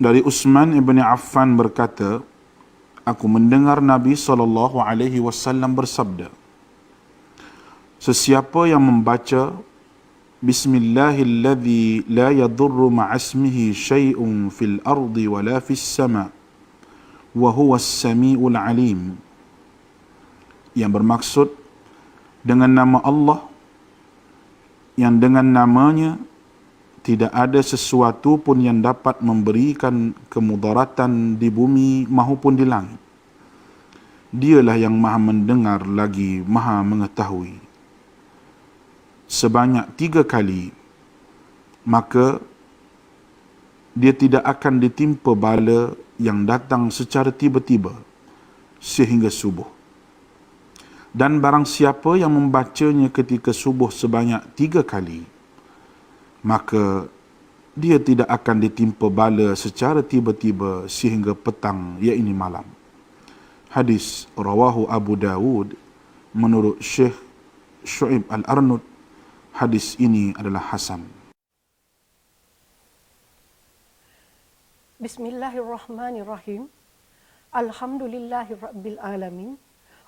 Dari Utsman ibn Affan berkata, aku mendengar Nabi SAW bersabda, sesiapa yang membaca Bismillahilladzi la yadurru ma'asmihi syai'un fil ardi wa la fis sama' wa huwa as-sami'ul alim, yang bermaksud dengan nama Allah yang dengan namanya tidak ada sesuatu pun yang dapat memberikan kemudaratan di bumi maupun di langit. Dialah yang maha mendengar lagi maha mengetahui. Sebanyak 3 kali, maka dia tidak akan ditimpa bala yang datang secara tiba-tiba sehingga subuh. Dan barang siapa yang membacanya ketika subuh sebanyak 3 kali, maka dia tidak akan ditimpa bala secara tiba-tiba sehingga petang, iaitu malam. Hadis rawahu Abu Dawud menurut Syekh Syu'ib Al-Arnud. Hadis ini adalah hasan. Bismillahirrahmanirrahim. Alhamdulillahirabbil alamin.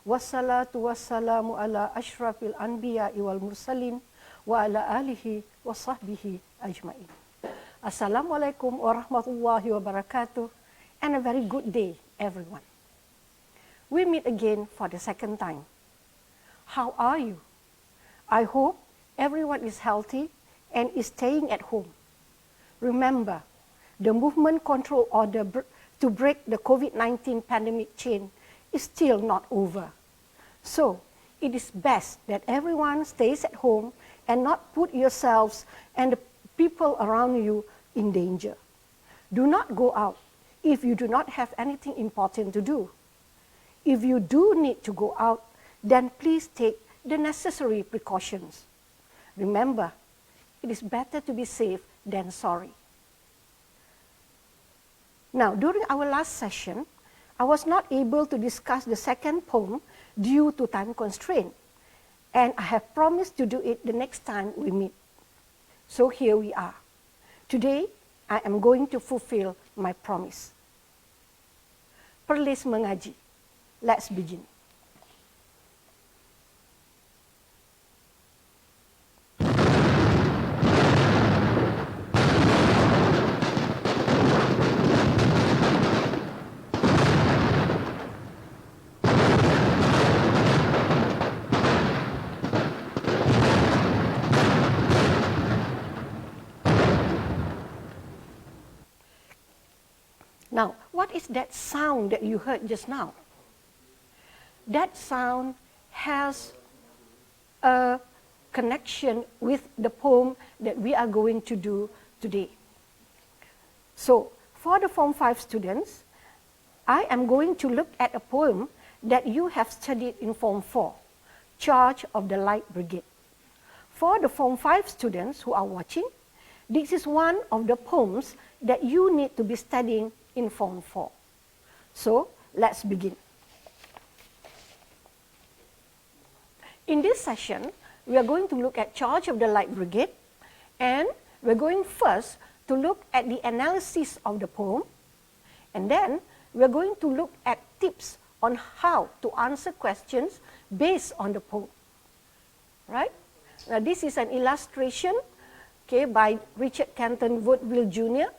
Wassalatu wassalamu ala asyrafil anbiya'i wal mursalin wa ala alihi wa sahbihi ajma'in. Assalamualaikum warahmatullahi wabarakatuh, and a very good day everyone. We meet again for the second time. How are you? I hope everyone is healthy and is staying at home. Remember, the movement control order to break the COVID-19 pandemic chain is still not over. So, it is best that everyone stays at home and not put yourselves and the people around you in danger. Do not go out if you do not have anything important to do. If you do need to go out, then please take the necessary precautions. Remember, it is better to be safe than sorry. Now, during our last session, I was not able to discuss the second poem due to time constraint, and I have promised to do it the next time we meet. So here we are. Today, I am going to fulfill my promise. Perlis Mengaji. Let's begin. Now, what is that sound that you heard just now? That sound has a connection with the poem that we are going to do today. So, for the Form 5 students, I am going to look at a poem that you have studied in Form 4, Charge of the Light Brigade. For the Form 5 students who are watching, this is one of the poems that you need to be studying in Form 4. So, let's begin. In this session, we are going to look at Charge of the Light Brigade, and we're going first to look at the analysis of the poem, and then we're going to look at tips on how to answer questions based on the poem. Right? Now, this is an illustration, okay, by Richard Canton Woodville Jr.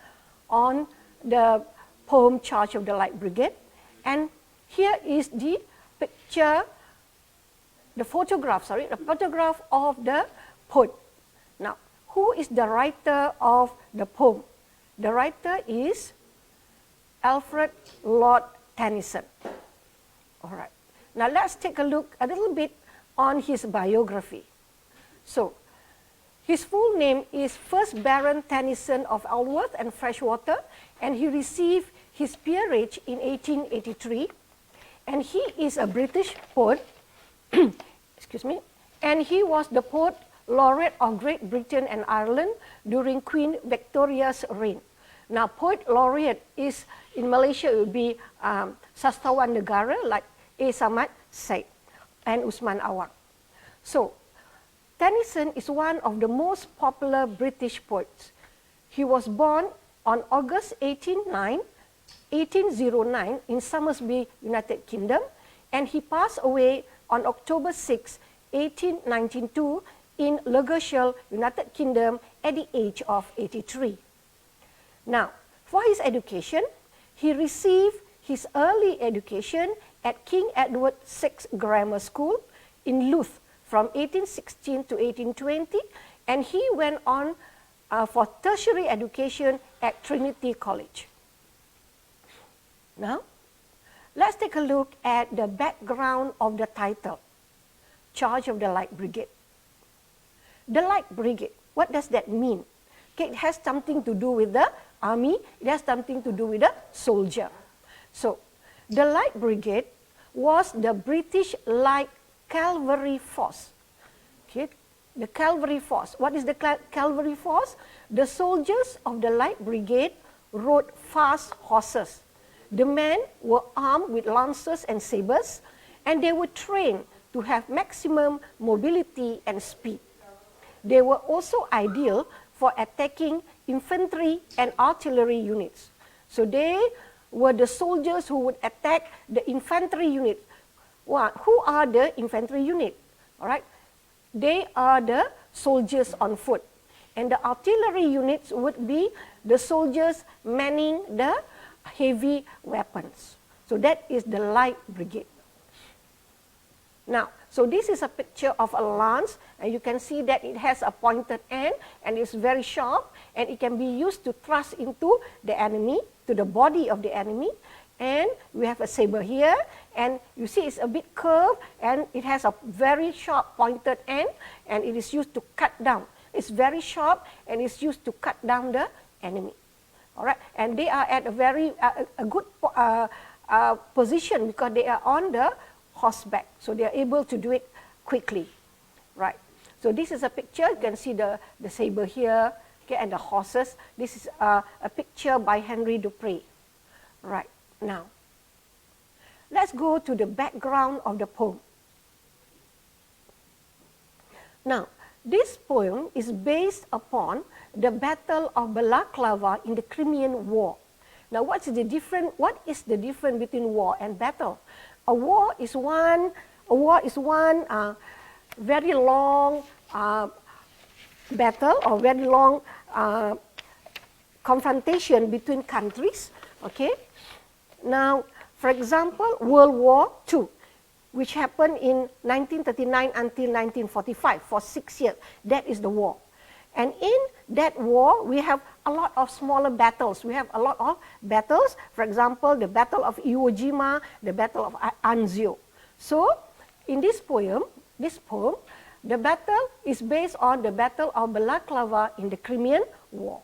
on the poem Charge of the Light Brigade, and here is the picture, the photograph of the poet. Now, who is the writer of the poem? The writer is Alfred Lord Tennyson. All right. Now, let's take a look a little bit on his biography. So, his full name is 1st Baron Tennyson of Alworth and Freshwater, and he received his peerage in 1883. And he is a British poet, excuse me, and he was the poet laureate of Great Britain and Ireland during Queen Victoria's reign. Now, poet laureate is, in Malaysia, it would be Sastawan Negara, like A. Samad, Syed, and Usman Awang. So, Tennyson is one of the most popular British poets. He was born on August 1809 in Somersby, United Kingdom, and he passed away on October 6, 1892 in Lancashire, United Kingdom at the age of 83. Now, for his education, he received his early education at King Edward VI Grammar School in Louth from 1816 to 1820, and he went on for tertiary education at Trinity College. Now, let's take a look at the background of the title, Charge of the Light Brigade. The Light Brigade, what does that mean? Okay, it has something to do with the army, it has something to do with the soldier. So, the Light Brigade was the British Light Cavalry Force. Okay, the cavalry force. What is the cavalry force? The soldiers of the Light Brigade rode fast horses. The men were armed with lances and sabres, and they were trained to have maximum mobility and speed. They were also ideal for attacking infantry and artillery units. So they were the soldiers who would attack the infantry unit. Who are the infantry unit? All right, they are the soldiers on foot, and the artillery units would be the soldiers manning the heavy weapons. So that is the Light Brigade. Now, so this is a picture of a lance, and you can see that it has a pointed end and it's very sharp, and it can be used to thrust into the enemy, to the body of the enemy. And we have a saber here, and you see it's a bit curved, and it has a very sharp pointed end, and it is used to cut down. It's very sharp, and it's used to cut down the enemy. All right, and they are at a very good position because they are on the horseback, so they are able to do it quickly. Right. So this is a picture. You can see the saber here, okay, and the horses. This is a picture by Henry Dupré. Right. Now, let's go to the background of the poem. Now, this poem is based upon the Battle of Balaclava in the Crimean War. Now, what is the difference between war and battle? A war is one very long battle or very long confrontation between countries. Okay. Now, for example, World War II, which happened in 1939 until 1945 for 6 years. That is the war. And in that war, we have a lot of smaller battles. We have a lot of battles. For example, the Battle of Iwo Jima, the Battle of Anzio. So, in this poem, the battle is based on the Battle of Balaclava in the Crimean War.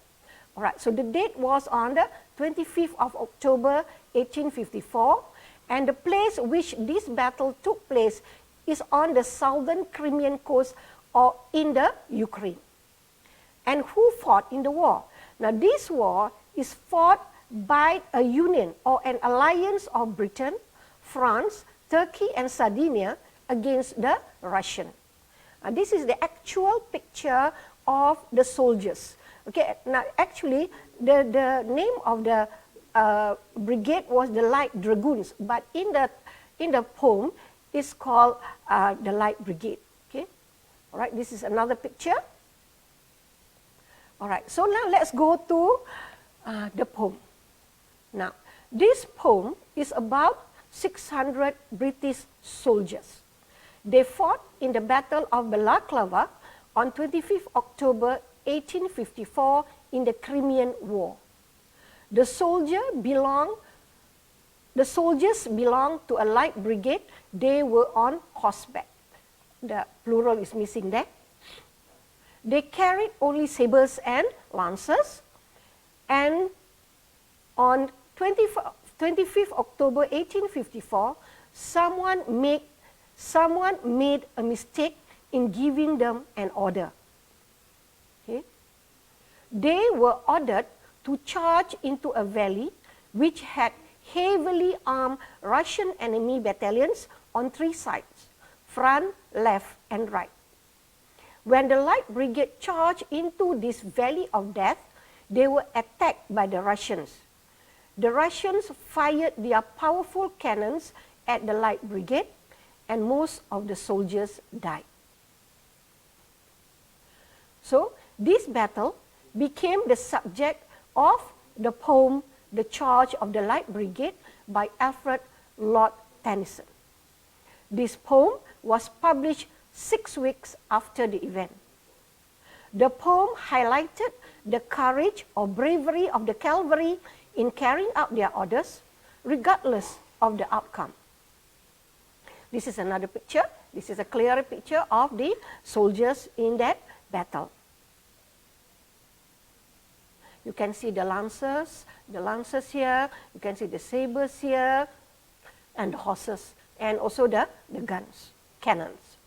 All right, so the date was on the 25th of October, 1854, and the place which this battle took place is on the southern Crimean coast or in the Ukraine. And who fought in the war? Now, this war is fought by a union or an alliance of Britain, France, Turkey, and Sardinia against the Russian. This is the actual picture of the soldiers. Okay, now actually the name of the brigade was the Light Dragoons, but in the poem it's called the Light Brigade. Okay, all right. This is another picture. All right. So now let's go to the poem. Now this poem is about 600 British soldiers. They fought in the Battle of Balaclava on 25th October 1854 in the Crimean War. The soldiers belonged to a light brigade. They were on horseback. The plural is missing there. They carried only sabers and lances. And on 25th October 1854, someone made a mistake in giving them an order. Okay? They were ordered to charge into a valley which had heavily armed Russian enemy battalions on 3 sides, front, left, and right. When the Light Brigade charged into this valley of death, they were attacked by the Russians. The Russians fired their powerful cannons at the Light Brigade, and most of the soldiers died. So, this battle became the subject of the poem The Charge of the Light Brigade by Alfred Lord Tennyson. This poem was published 6 weeks after the event. The poem highlighted the courage or bravery of the cavalry in carrying out their orders, regardless of the outcome. This is another picture. This is a clearer picture of the soldiers in that battle. You can see the lancers here, you can see the sabers here, and the horses, and also the guns, cannons.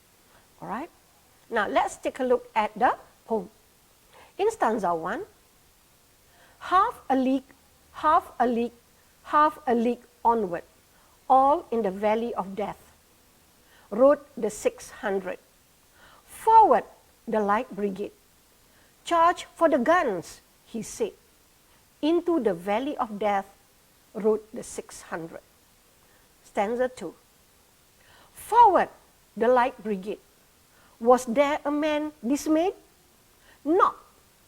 All right? Now, let's take a look at the poem. In stanza 1, half a league, half a league, half a league onward, all in the valley of death, rode the 600. Forward, the Light Brigade. Charge for the guns, he said. Into the valley of death rode the 600. Stanza 2. Forward, the Light Brigade. Was there a man dismayed? Not,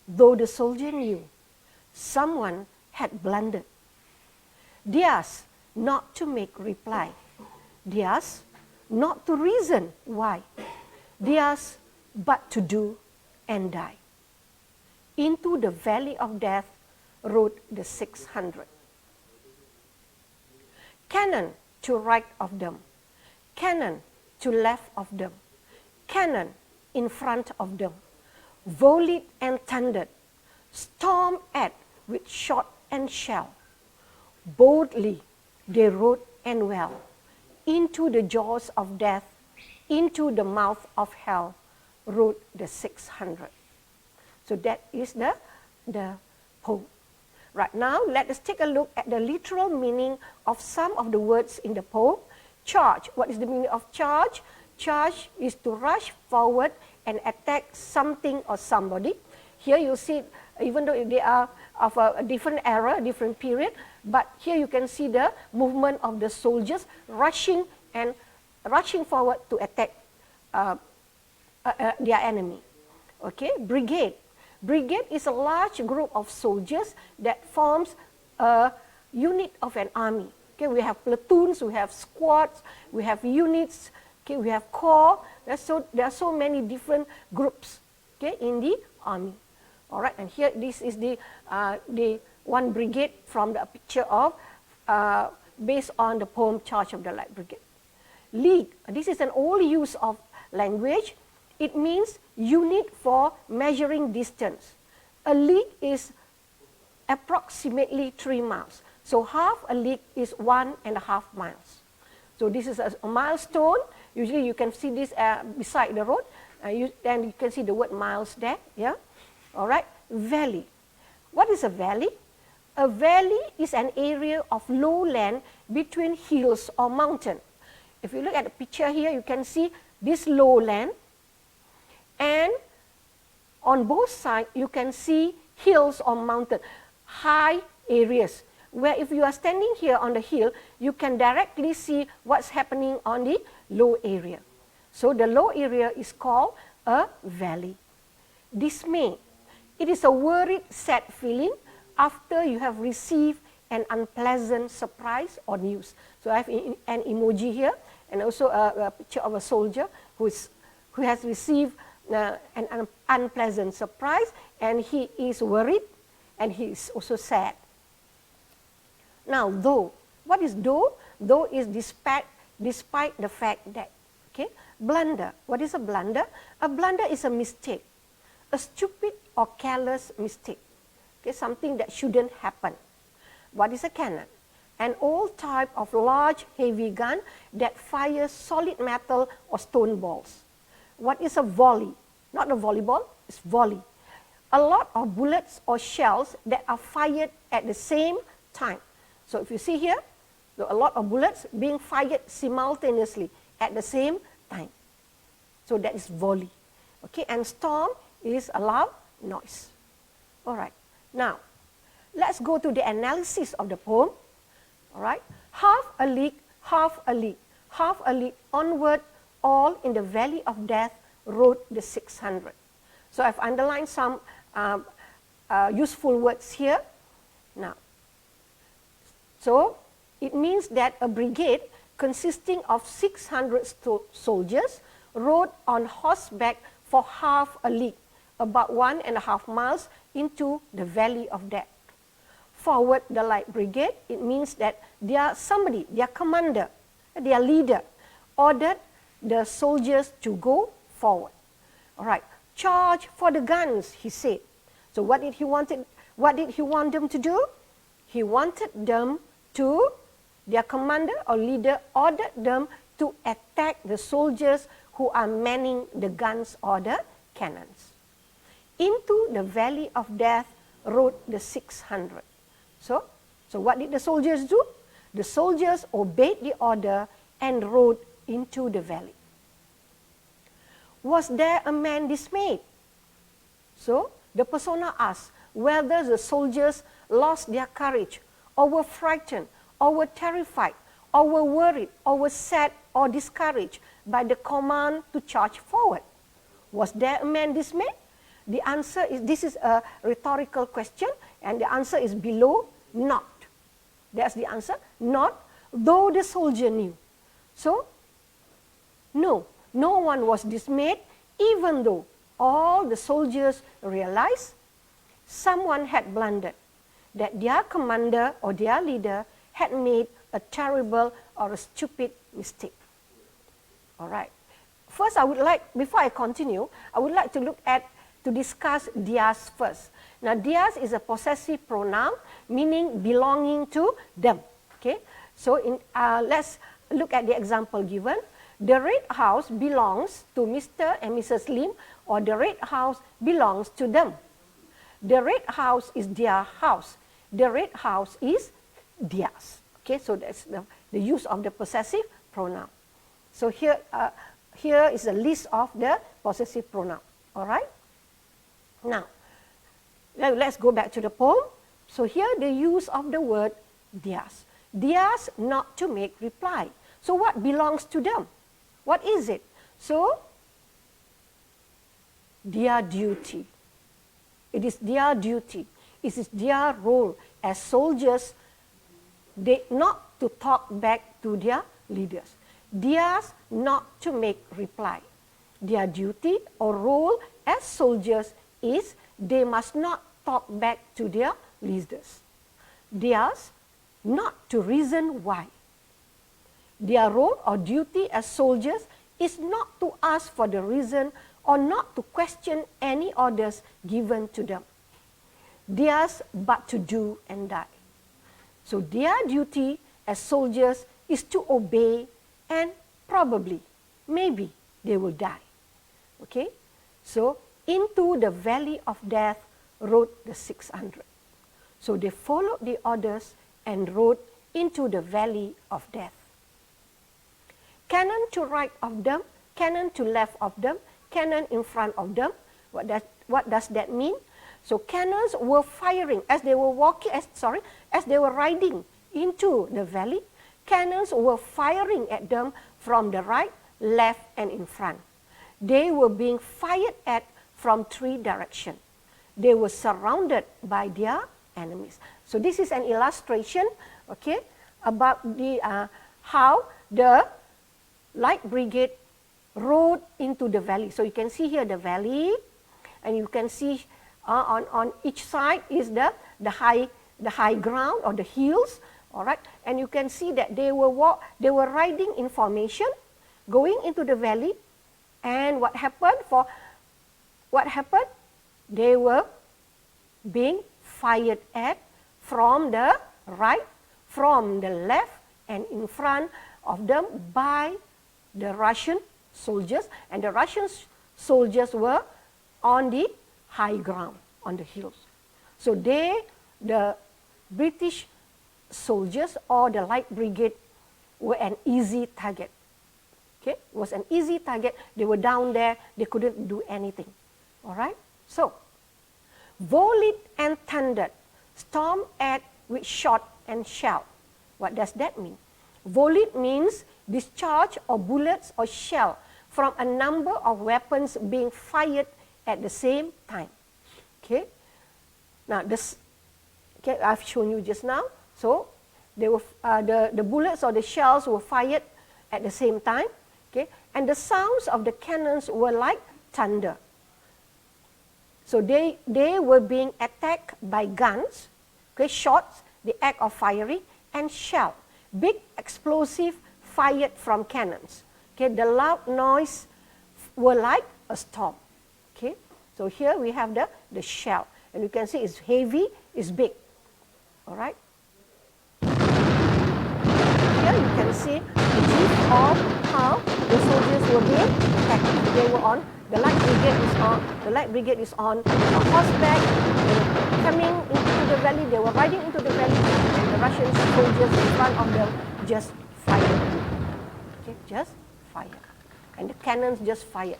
though the soldier knew. Someone had blundered. Theirs not to make reply. Theirs not to reason why. Theirs but to do and die. Into the valley of death rode the 600. Cannon to right of them, cannon to left of them, cannon in front of them, volleyed and thundered, stormed at with shot and shell. Boldly they rode and well, into the jaws of death, into the mouth of hell, rode the 600. So that is the poem. Right now, let us take a look at the literal meaning of some of the words in the poem. Charge. What is the meaning of charge? Charge is to rush forward and attack something or somebody. Here you see, even though they are of a different era, different period, but here you can see the movement of the soldiers rushing forward to attack their enemy. Okay, brigade. Brigade is a large group of soldiers that forms a unit of an army. Okay, we have platoons, we have squads, we have units, okay, we have corps. There are so many different groups, okay, in the army. All right, and here this is the one brigade from the picture of based on the poem Charge of the Light Brigade. League. This is an old use of language. It means unit for measuring distance. A league is approximately 3 miles. So half a league is 1.5 miles. So this is a milestone. Usually you can see this beside the road. And you can see the word miles there. Yeah. All right. Valley. What is a valley? A valley is an area of lowland between hills or mountain. If you look at the picture here, you can see this lowland. And on both sides, you can see hills or mountain, high areas, where if you are standing here on the hill, you can directly see what's happening on the low area. So the low area is called a valley. Dismay. It is a worried, sad feeling after you have received an unpleasant surprise or news. So I have an emoji here, and also a picture of a soldier who has received an unpleasant surprise, and he is worried, and he is also sad. Now, though, what is though? Though is despite the fact that, okay, blunder. What is a blunder? A blunder is a mistake, a stupid or careless mistake, okay, something that shouldn't happen. What is a cannon? An old type of large, heavy gun that fires solid metal or stone balls. What is a volley? Not a volleyball, it's volley. A lot of bullets or shells that are fired at the same time. So if you see here, a lot of bullets being fired simultaneously at the same time. So that is volley. Okay, and storm is a loud noise. All right. Now, let's go to the analysis of the poem. All right, half a league, half a league, half a league onward, all in the valley of death rode the 600. So I've underlined some useful words here. Now, so it means that a brigade consisting of 600 soldiers rode on horseback for half a league, about 1.5 miles into the valley of death. Forward the light brigade, it means that somebody, their commander, their leader, ordered the soldiers to go forward. All right, charge for the guns, he said. So what did he want them to do? He wanted them to, their commander or leader ordered them to attack the soldiers who are manning the guns or the cannons. Into the valley of death rode the 600. So what did the soldiers do? The soldiers obeyed the order and rode into the valley. Was there a man dismayed? So the persona asked whether the soldiers lost their courage, or were frightened, or were terrified, or were worried, or were sad or discouraged by the command to charge forward. Was there a man dismayed? The answer is, this is a rhetorical question, and the answer is below, not. That's the answer, not, though the soldier knew. So, no one was dismayed, even though all the soldiers realized someone had blundered, that their commander or their leader had made a terrible or a stupid mistake. All right. First, before I continue, I would like to discuss dias first. Now, dias is a possessive pronoun, meaning belonging to them. Okay. So, let's look at the example given. The red house belongs to Mr. and Mrs. Lim, or the red house belongs to them. The red house is their house. The red house is theirs. Okay, so that's the use of the possessive pronoun. So here is a list of the possessive pronoun. All right. Now, let's go back to the poem. So here the use of the word theirs. Theirs not to make reply. So what belongs to them? What is it? So, their duty. It is their duty. It is their role as soldiers, not to talk back to their leaders. Theirs not to make reply. Their duty or role as soldiers is they must not talk back to their leaders. Theirs not to reason why. Their role or duty as soldiers is not to ask for the reason or not to question any orders given to them. Theirs but to do and die. So their duty as soldiers is to obey, and probably, maybe, they will die. Okay? So, into the valley of death rode the 600. So they followed the orders and rode into the valley of death. Cannon to right of them, cannon to left of them, cannon in front of them. What does that mean? So cannons were firing as they were as they were riding into the valley. Cannons were firing at them from the right, left, and in front. They were being fired at from 3 directions. They were surrounded by their enemies. So this is an illustration, okay, about the how the Light Brigade rode into the valley. So you can see here the valley, and you can see on each side is the high ground or the hills. All right, and you can see that they were riding in formation, going into the valley, and what happened? They were being fired at from the right, from the left, and in front of them by the Russian soldiers, and the Russian soldiers were on the high ground, on the hills. So the British soldiers or the Light Brigade were an easy target. Okay, it was an easy target. They were down there, they couldn't do anything. All right, so volleyed and thundered, stormed at with shot and shell. What does that mean? Volleyed means discharge of bullets or shell from a number of weapons being fired at the same time. Okay. Now this, okay, I've shown you just now. So they were the bullets or the shells were fired at the same time. Okay, and the sounds of the cannons were like thunder. So they were being attacked by guns, okay, shots, the act of firing, and shell, big explosive fired from cannons. Okay, the loud noise were like a storm. Okay, so here we have the shell, and you can see it's heavy, it's big. All right. Here you can see the gist of how the soldiers were being attacked. They were on the light brigade is on. The light brigade is on a horseback. They were coming into the valley. They were riding into the valley, and the Russian soldiers in front of them just fired. Okay, just fired, and the cannons just fired.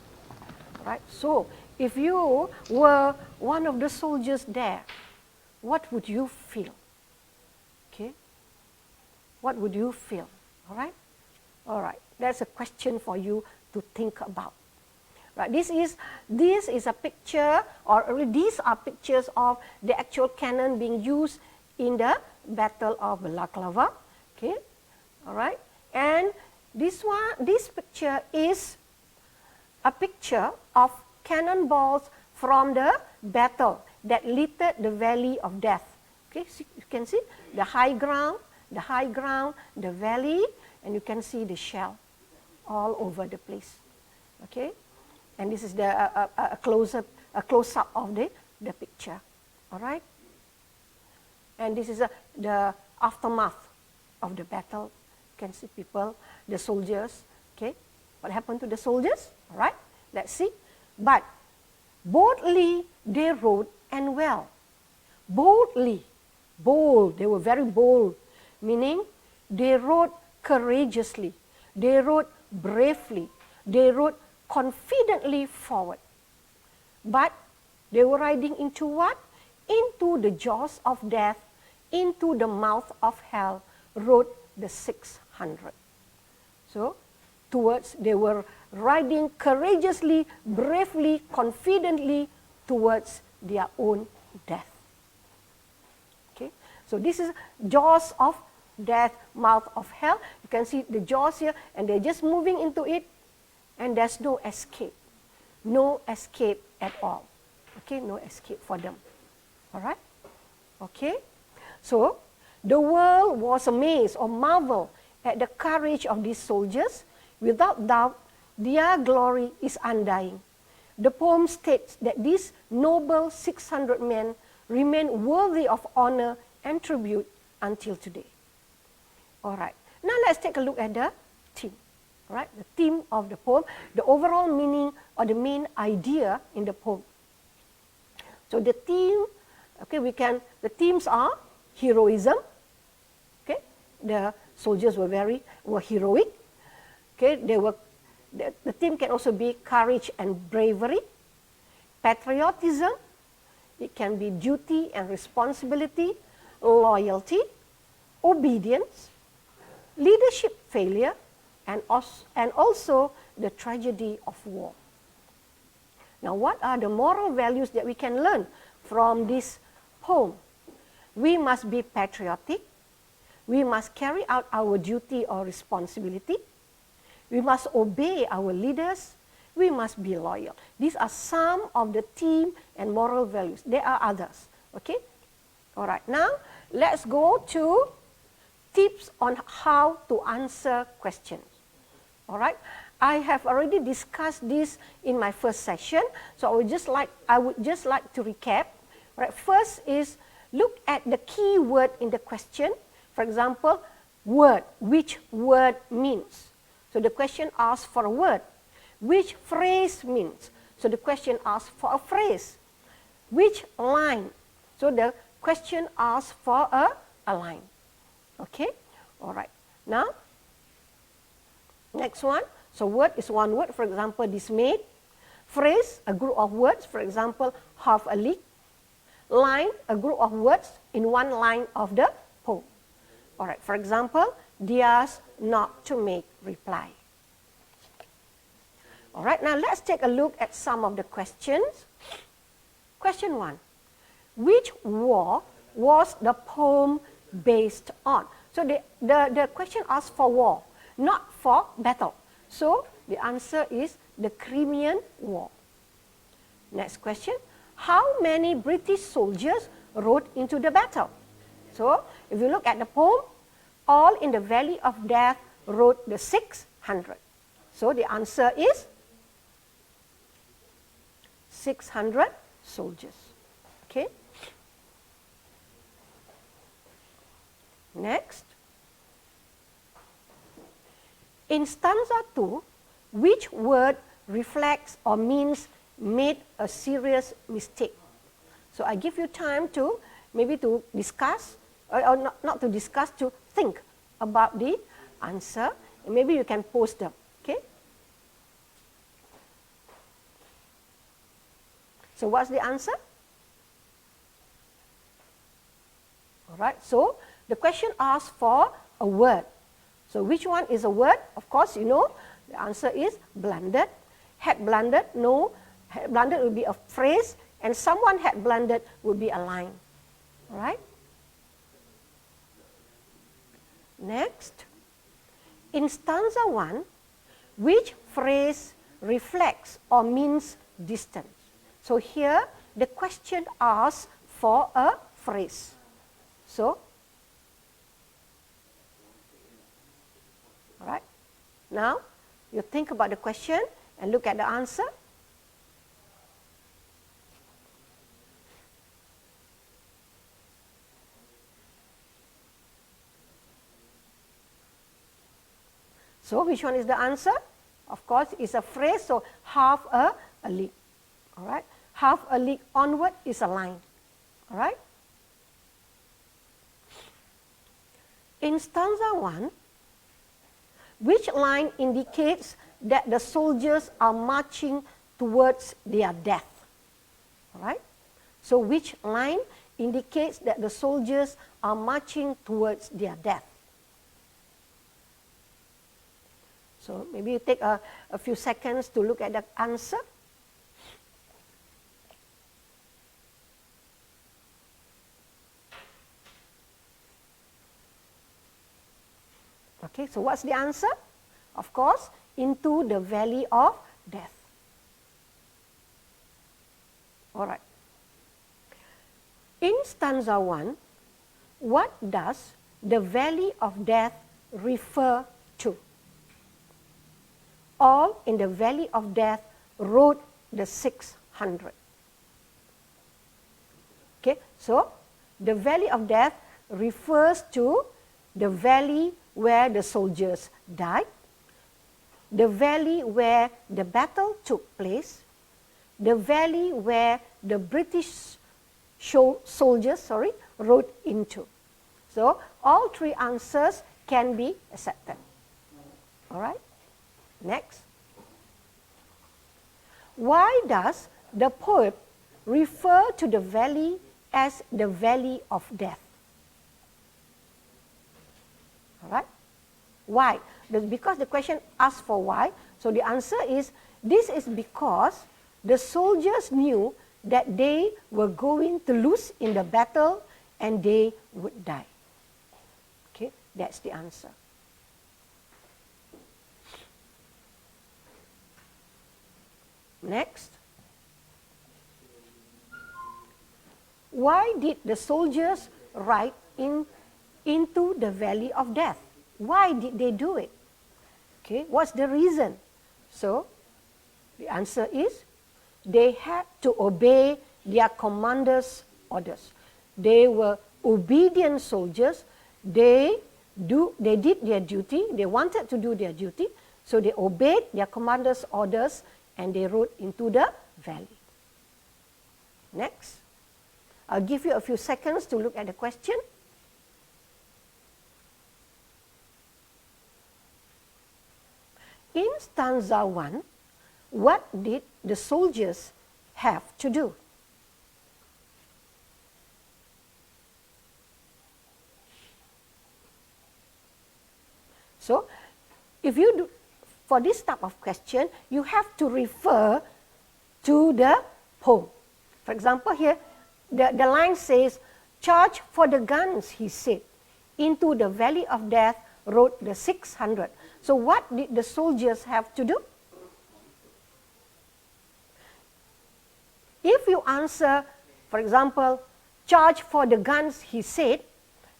Right. So if you were one of the soldiers there, what would you feel? Okay. What would you feel? All right. All right. That's a question for you to think about. Right. This is a picture, or these are pictures of the actual cannon being used in the Battle of Balaclava. Okay. All right. And this picture is a picture of cannonballs from the battle that littered the Valley of Death. Okay. So you can see the high ground, the valley, and you can see the shell all over the place. Okay. And this is a close-up of the picture. All right. And this is the aftermath of the battle. You can see people, the soldiers. Okay. What happened to the soldiers? All right. Let's see. But boldly they rode and well. Boldly, bold. They were very bold, meaning they rode courageously. They rode bravely. They rode confidently forward. But they were riding into what? Into the jaws of death, into the mouth of hell, rode the 600. So, they were riding courageously, bravely, confidently towards their own death. Okay, so this is jaws of death, mouth of hell. You can see the jaws here, and they're just moving into it, and there's no escape. No escape at all. Okay, no escape for them. All right? Okay? So, the world was amazed or marveled at the courage of these soldiers. Without doubt, their glory is undying. The poem states that these noble 600 men remain worthy of honor and tribute until today. All right. Now let's take a look at the theme. All right, the theme of the poem, the overall meaning or the main idea in the poem. So the theme, okay, the themes are heroism. Okay, the soldiers were heroic. Okay, the theme can also be courage and bravery, patriotism. It can be duty and responsibility, loyalty, obedience, leadership failure, and also the tragedy of war. Now, what are the moral values that we can learn from this poem? We must be patriotic. We must carry out our duty or responsibility. We must obey our leaders. We must be loyal. These are some of the theme and moral values. There are others. Okay? All right. Now, let's go to tips on how to answer questions. All right? I have already discussed this in my first session, so I would just like to recap. Right? First is look at the key word in the question. For example, word. Which word means? So the question asks for a word. Which phrase means? So the question asks for a phrase. Which line? So the question asks for a line. Okay? All right. Now, next one. So word is one word. For example, dismayed. Phrase, a group of words. For example, half a league. line, a group of words in one line of the poem. All right, for example, Dia's not to make reply. All right, now let's take a look at some of the questions. Question 1. Which war was the poem based on? So the question asks for war, not for battle. So the answer is the Crimean War. Next question. How many British soldiers rode into the battle? So if you look at the poem, all in the Valley of Death rode the 600. So the answer is 600 soldiers. Okay. Next. In stanza 2, which word reflects or means made a serious mistake? So I give you time to maybe to discuss, or not to discuss, to think about the answer. And maybe you can post them. Okay. So what's the answer? All right. So the question asks for a word. So which one is a word? Of course, you know, the answer is blundered. Had blundered, no. Had blundered would be a phrase, and someone had blundered would be a line. All right? Next. In stanza 1, which phrase reflects or means distance? So here, the question asks for a phrase. So, all right. Now, you think about the question and look at the answer. So, which one is the answer? Of course, it's a phrase, so half a league. All right. Half a league onward is a line. All right. In stanza 1, which line indicates that the soldiers are marching towards their death? All right. So which line indicates that the soldiers are marching towards their death? So maybe you take a few seconds to look at the answer. Okay, so what's the answer? Of course, into the valley of death. All right. In stanza 1, what does the valley of death refer to? All in the valley of death rode the 600. Okay, so the valley of death refers to the valley where the soldiers died, the valley where the battle took place, the valley where the British soldiers rode into. So all three answers can be accepted. All right. Next. Why does the poet refer to the valley as the valley of death? All right. Why? Because the question asks for why. So the answer is, this is because the soldiers knew that they were going to lose in the battle and they would die. Okay, that's the answer. Next. Why did the soldiers ride into the valley of death? Why did they do it? Okay, what's the reason? So, the answer is, they had to obey their commander's orders. They were obedient soldiers. They did their duty. They wanted to do their duty. So they obeyed their commander's orders and they rode into the valley. Next. I'll give you a few seconds to look at the question. In stanza 1, what did the soldiers have to do? if you do, for this type of question, you have to refer to the poem. For example, here, the line says, "Charge for the guns," he said. "Into the valley of death rode the 600. So what did the soldiers have to do? If you answer, for example, "Charge for the guns," he said,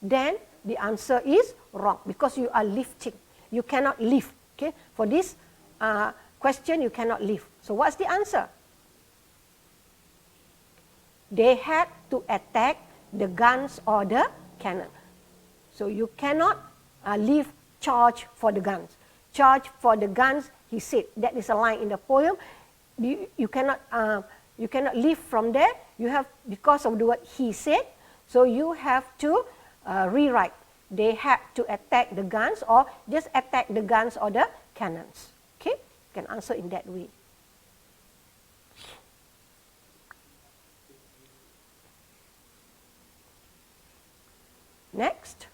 then the answer is wrong because you are lifting. You cannot lift. Okay? For this question, you cannot lift. So what's the answer? They had to attack the guns or the cannon. So you cannot leave "charge for the guns." "Charge for the guns," he said. That is a line in the poem. You cannot leave from there. You have, because of the word "he said," so you have to rewrite. They had to attack the guns, or just attack the guns or the cannons. Okay, you can answer in that way. Next,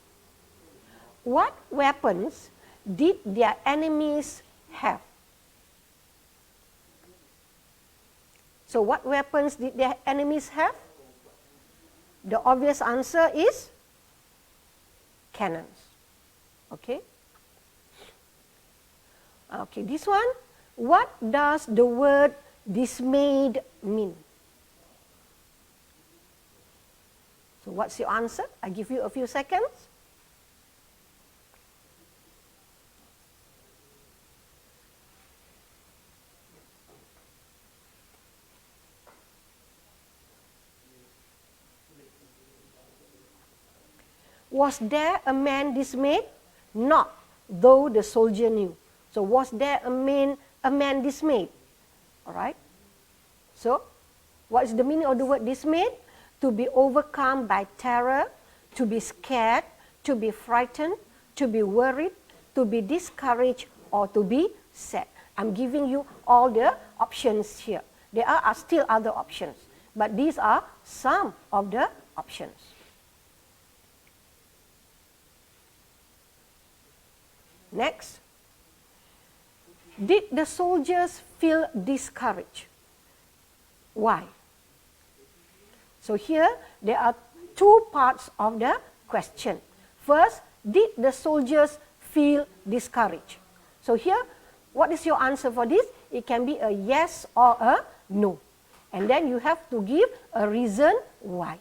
what weapons did their enemies have? So what weapons did their enemies have? The obvious answer is cannons. Okay? Okay, this one. What does the word dismayed mean? So what's your answer? I give you a few seconds. Was there a man dismayed? Not, though the soldier knew. So was there a man dismayed? All right. So what is the meaning of the word dismayed? To be overcome by terror, to be scared, to be frightened, to be worried, to be discouraged, or to be sad. I'm giving you all the options here. There are still other options, but these are some of the options. Next, did the soldiers feel discouraged? Why? So here, there are two parts of the question. First, did the soldiers feel discouraged? So here, what is your answer for this? It can be a yes or a no. And then you have to give a reason why.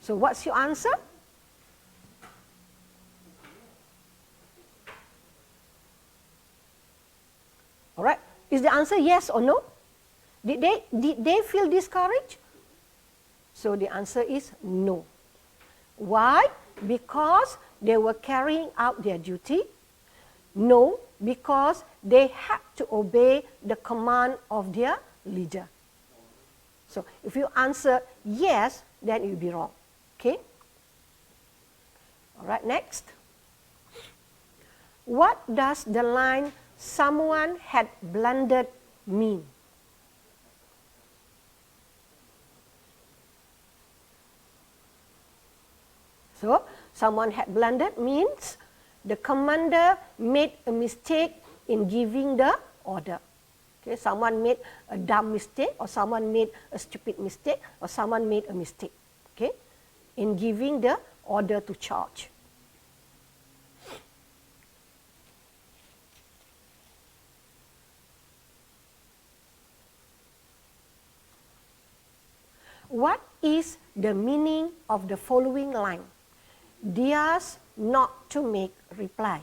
So what's your answer? All right. Is the answer yes or no? Did they feel discouraged? So the answer is no. Why? Because they were carrying out their duty. No, because they had to obey the command of their leader. So if you answer yes, then it will be wrong. Okay? All right, next. What does the line "someone had blundered" mean? So, someone had blundered means the commander made a mistake in giving the order. Okay, someone made a dumb mistake, or someone made a stupid mistake, or someone made a mistake, okay, in giving the order to charge. What is the meaning of the following line? Theirs not to make reply.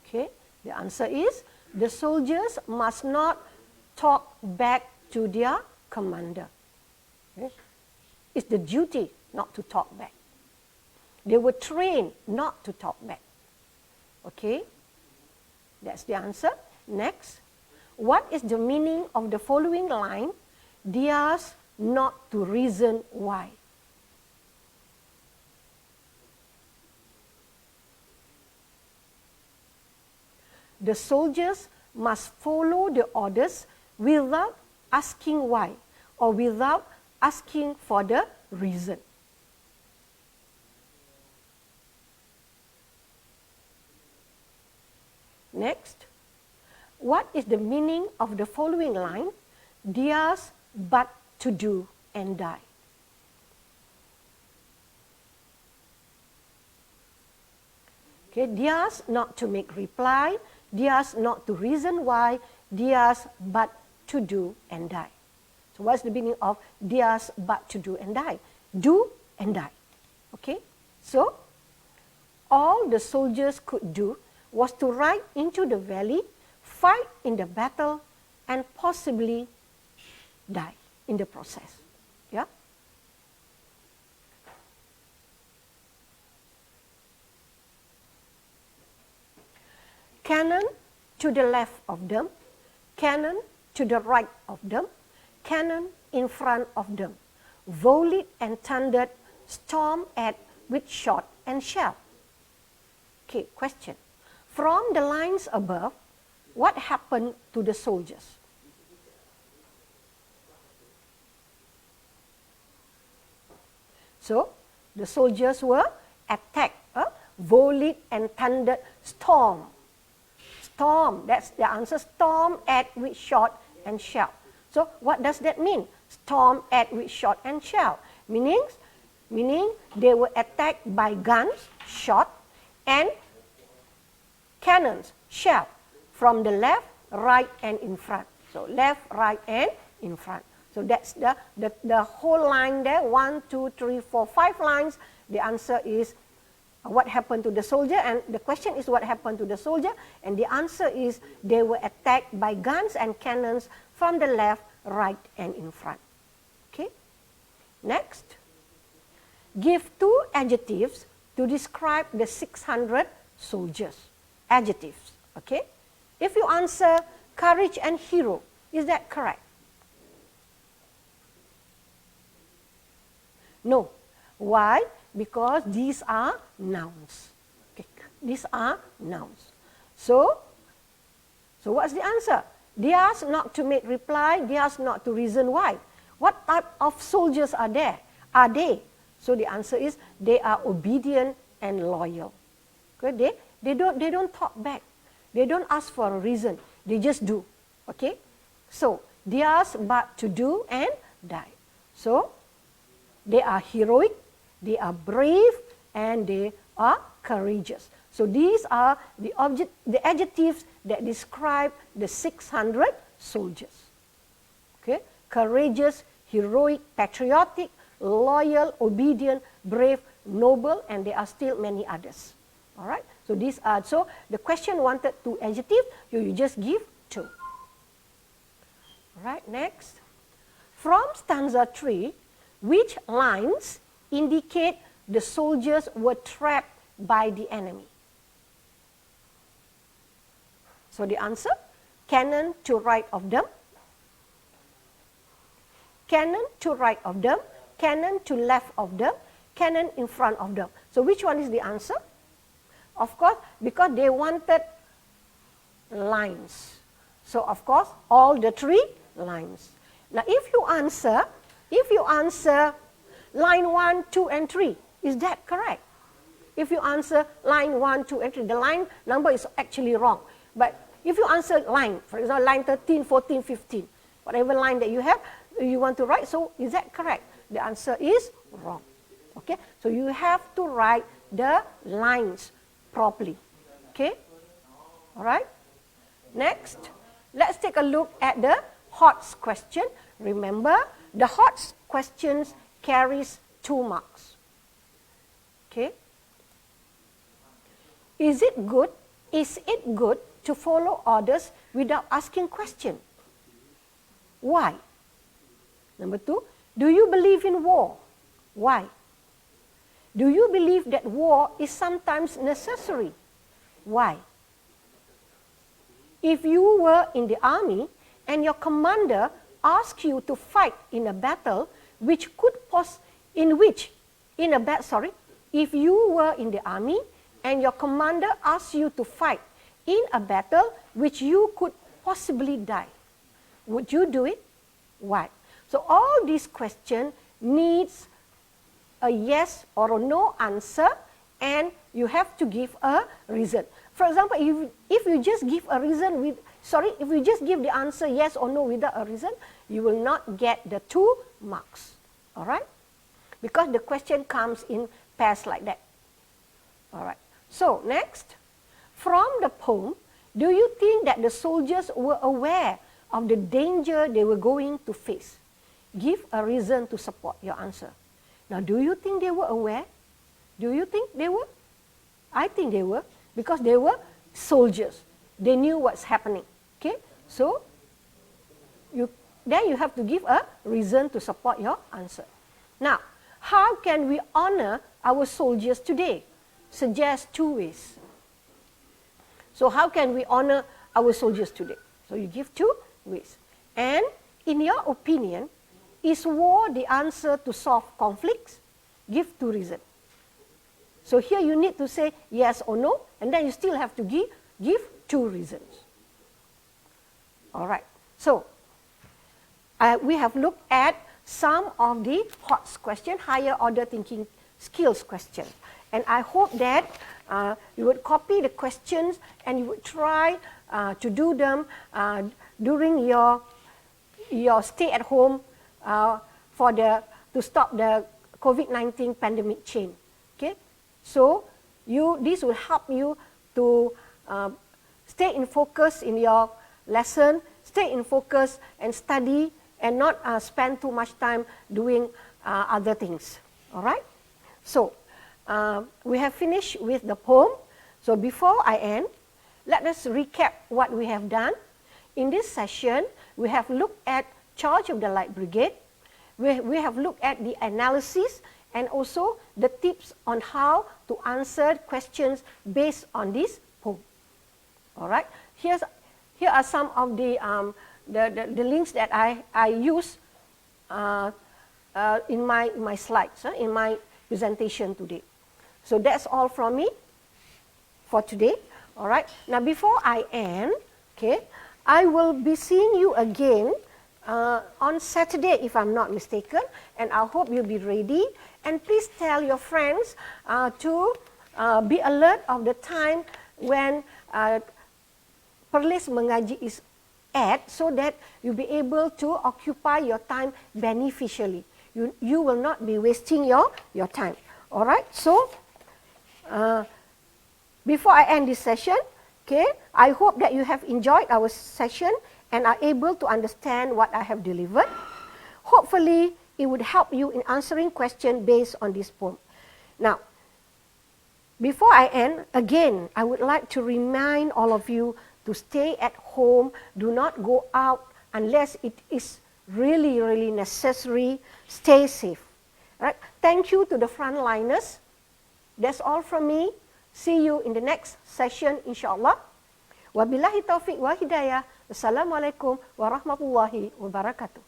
Okay, the answer is the soldiers must not talk back to their commander. Okay? It's the duty not to talk back. They were trained not to talk back. Okay, that's the answer. Next, what is the meaning of the following line? Theirs not to reason why. The soldiers must follow the orders without asking why or without asking for the reason. Next, what is the meaning of the following line? Dia's but to do and die. Okay, dia's not to make reply, dia's not to reason why, dia's but to do and die. So what's the meaning of dia's but to do and die? Do and die. Okay, so all the soldiers could do was to ride into the valley, fight in the battle, and possibly die in the process. Yeah. Cannon to the left of them, cannon to the right of them, cannon in front of them, volleyed and thundered, stormed at with shot and shell. Okay, question. From the lines above, what happened to the soldiers? So, the soldiers were attacked, volleyed and thundered, stormed. Storm, that's the answer. Storm at with shot and shell. So what does that mean? Storm at with shot and shell. Meaning they were attacked by guns, shot, and cannons, shell, from the left, right, and in front. So left, right, and in front. So that's the whole line there. 1, 2, 3, 4, 5 lines. The answer is what happened to the soldier, and the question is what happened to the soldier, and the answer is they were attacked by guns and cannons from the left, right, and in front. Okay. Next, give 2 adjectives to describe the 600 soldiers. Adjectives. Okay. If you answer courage and hero, is that correct? No. Why? Because these are nouns. Okay. These are nouns. So what's the answer? Theirs not to make reply, theirs not to reason why. What type of soldiers are there? Are they? So the answer is they are obedient and loyal. Okay? They don't talk back. They don't ask for a reason. They just do. Okay? So theirs but to do and die. So they are heroic, they are brave, and they are courageous. So these are the adjectives that describe the 600 soldiers. Okay? Courageous, heroic, patriotic, loyal, obedient, brave, noble, and there are still many others. All right? So these are, so the question wanted 2 adjectives, you just give 2. All right, next. From stanza 3, which lines indicate the soldiers were trapped by the enemy? So the answer, cannon to right of them, cannon to right of them, cannon to left of them, cannon in front of them. So which one is the answer? Of course, because they wanted lines. So of course, all the 3 lines. Now if you answer line 1, 2, and 3, is that correct? If you answer line 1, 2, and 3, the line number is actually wrong. But if you answer line, for example, line 13, 14, 15, whatever line that you have, you want to write, so is that correct? The answer is wrong. Okay, so you have to write the lines properly. Okay, all right. Next, let's take a look at the HOTS question. Remember, the HOTS questions carries 2 marks. Okay. Is it good to follow orders without asking question? Why? Number 2, do you believe in war? Why? Do you believe that war is sometimes necessary? Why? If you were in the army and your commander asked you to fight in a battle if you were in the army and your commander asked you to fight in a battle which you could possibly die, would you do it? why. So all these questions needs a yes or a no answer, and you have to give a reason. For example, if you just give a reason if you just give the answer yes or no without a reason, you will not get the 2 marks. All right? Because the question comes in pairs like that. All right. So next, from the poem, do you think that the soldiers were aware of the danger they were going to face? Give a reason to support your answer. Now, do you think they were aware? Do you think they were? I think they were, because they were soldiers. They knew what's happening. Okay? So, then you have to give a reason to support your answer. Now, how can we honor our soldiers today? Suggest 2 ways. So how can we honor our soldiers today? So you give 2 ways. And in your opinion, is war the answer to solve conflicts? Give 2 reasons. So here you need to say yes or no, and then you still have to give 2 reasons. All right. So we have looked at some of the HOTS question, higher order thinking skills question. And I hope that you would copy the questions and you would try to do them during your stay at home to stop the COVID-19 pandemic chain. Okay, so this will help you to stay in focus in your lesson, stay in focus and study, and not spend too much time doing other things. All right, so. We have finished with the poem. So before I end, let us recap what we have done. In this session, we have looked at Charge of the Light Brigade. We have looked at the analysis and also the tips on how to answer questions based on this poem. All right. Here are some of the links that I use in my slides, in my presentation today. So that's all from me for today. All right. Now before I end, okay, I will be seeing you again on Saturday, if I'm not mistaken, and I hope you'll be ready. And please tell your friends to be alert of the time when Perlis Mengaji is at, so that you'll be able to occupy your time beneficially. You will not be wasting your time. All right. So before I end this session, okay, I hope that you have enjoyed our session and are able to understand what I have delivered. Hopefully, it would help you in answering questions based on this poem. Now, before I end, again, I would like to remind all of you to stay at home. Do not go out unless it is really, really necessary. Stay safe. All right? Thank you to the frontliners. That's all from me. See you in the next session, insyaAllah. Wabillahi taufiq wa hidayah. Wassalamualaikum warahmatullahi wabarakatuh.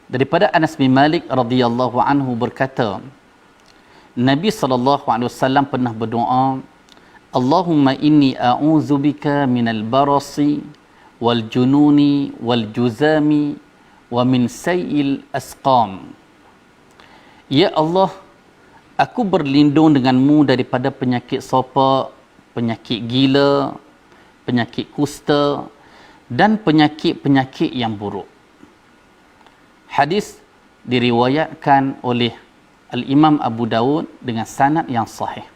Daripada Anas bin Malik radhiyallahu anhu berkata, Nabi SAW pernah berdoa, Allahumma inni a'udzubika minal barasi wal jununi wal juzami wa min sayil asqam. Ya Allah, aku berlindung denganmu daripada penyakit sopak, penyakit gila, penyakit kusta dan penyakit-penyakit yang buruk. Hadis diriwayatkan oleh Al-Imam Abu Dawud dengan sanad yang sahih.